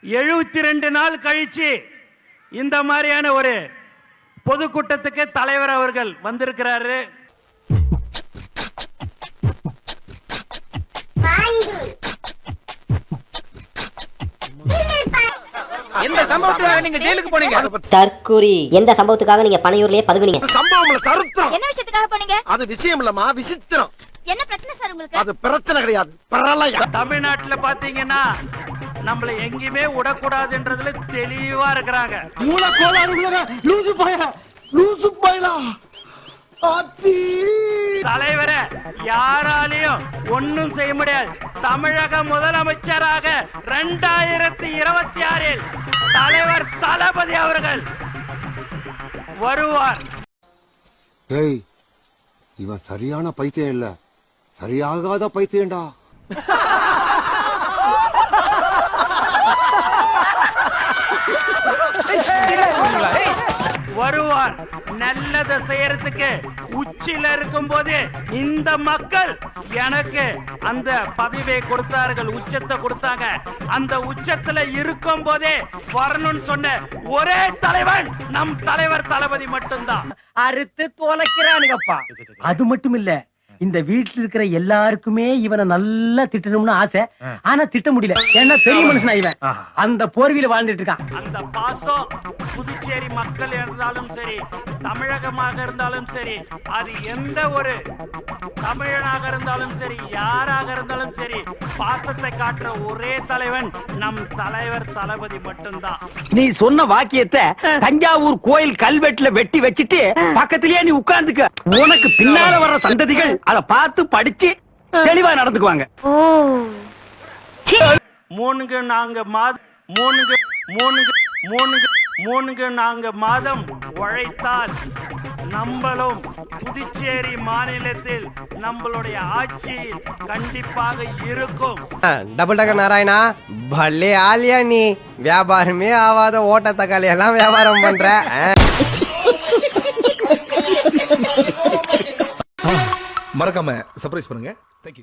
72 நாள் கழிச்சு இந்த மாதிரியான ஒரு பொதுக்கூட்டத்துக்கு தலைவர் அவர்கள் வந்திருக்கிறாரு. எந்த சம்பவத்துக்காக நீங்க ஜெயிலுக்கு போனீங்க? தற்குறி. எந்த சம்பவத்துக்காக நீங்க பனையூர்லயே பதுங்குனீங்க? சம்பவம்ல சருத்தம். என்ன விஷயத்துக்காக போனீங்க? அது விஷயம் இல்லம்மா, விசித்திரம். என்ன பிரச்சனை சார் உங்களுக்கு? அது பிரச்சனை கிடையாது, பிரளயம். தமிழ்நாட்டுல பாத்தீங்கன்னா நம்மள எங்கேயுமே விடக்கூடாதுன்றதுல தெளிவா இருக்கிறாங்க. மூல கோளாறுல லூசு பாயலா தலைவரை யாராலையும் ஒன்னும் செய்ய முடியாது. தமிழக முதலமைச்சராக 2026 தலைவர் தளபதி அவர்கள் வருவார். ஏய், இவன் சரியான பைத்தியம் இல்ல, சரியாகாத பைத்தியம்டா. வருவார். நல்லதை செய்யறதுக்கு உச்சில இருக்கும் போது இந்த மக்கள் எனக்கு அந்த பதவியை கொடுத்தார்கள், உச்சத்தை கொடுத்தாங்க. அந்த உச்சத்துல இருக்கும் போதே வரணும்னு சொன்ன ஒரே தலைவன் நம் தலைவர் தளபதி மட்டும்தான். அறுத்து தொலைக்கிறானுங்கப்பா. அது மட்டும் இல்ல, இந்த வீட்டுல இருக்கிற எல்லாருக்குமே இவனை நல்லா திட்டணும்னு ஆசை. ஆனா திட்ட முடியல, ஏன்னா பெரிய மனுஷன் இவன். அந்த போர்வியில வாழ்ந்துட்டு இருக்கான். அந்த பாசம் புதுச்சேரி மக்கள் இருந்தாலும் சரி, தமிழகமாக இருந்தாலும் சரி, அது எந்த ஒரு தமிழனாக இருந்தாலும் சரி, யாராக இருந்தாலும் சரி, பாசத்தை காட்டுற ஒரே தலைவன் நம் தலைவர் தளபதி மட்டும்தான். நீ சொன்ன வாக்கியத்தை தஞ்சாவூர் கோயில் கல்வெட்டுல வெட்டி வச்சிட்டு பக்கத்திலேயே நீ உட்கார்ந்துக்க. உனக்கு பின்னால வர்ற சந்ததிகள் அத பார்த்து படிச்சு தெளிவா நடந்துக்குவாங்க. மூணுங்க நாங்க மாதம் உழைத்தால் நம்மளும் புதுச்சேரி மாநிலத்தில் நம்மளுடைய ஆட்சி கண்டிப்பாக இருக்கும். டபுள் டக்கர் நாராயணா, பல்லே ஆலியா நீ. வியாபாரமே ஆவாத ஓட்ட தக்காளி எல்லாம் வியாபாரம் பண்ற. மறக்காம சர்ப்ரைஸ் பண்ணுங்க. தேங்க்யூ.